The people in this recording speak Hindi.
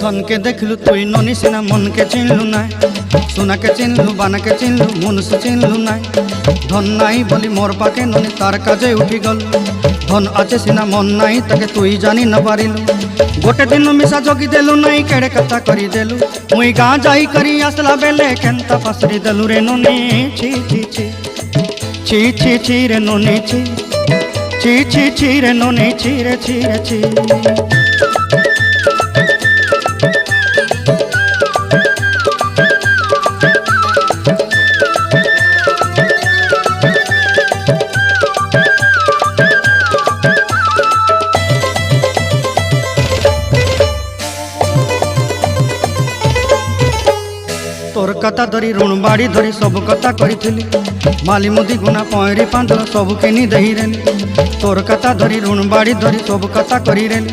धन के देखलु तुई ननी सिना मन के चिन्हलु ना सोना के चिन्हलु बाना के चिन्हलु मनुष्य चिन्हलु ना धन नाई बोली मोर पाके ननी तार काजे उठी गल धन आचे सिना मन नाई ताके तुई जानी न पारिलु गोटे दिन मिसा जगी देलु नाई केड़े कथा करी देलु मुई गाँ जाई करी आसला बेले केंता फासरी देलु रे ननी छी छी छी छी छी छी रे ननी छी छी छी छी रे ननी छी रे छी रे छी। तोर कथा धरी ऋण बाड़ी धरी सब कथा करी माली मुदी गुना पहरी पांदर सब किनी दही रेली तोर कथा धरी ऋण बाड़ी धरी सब कथा करी रेली।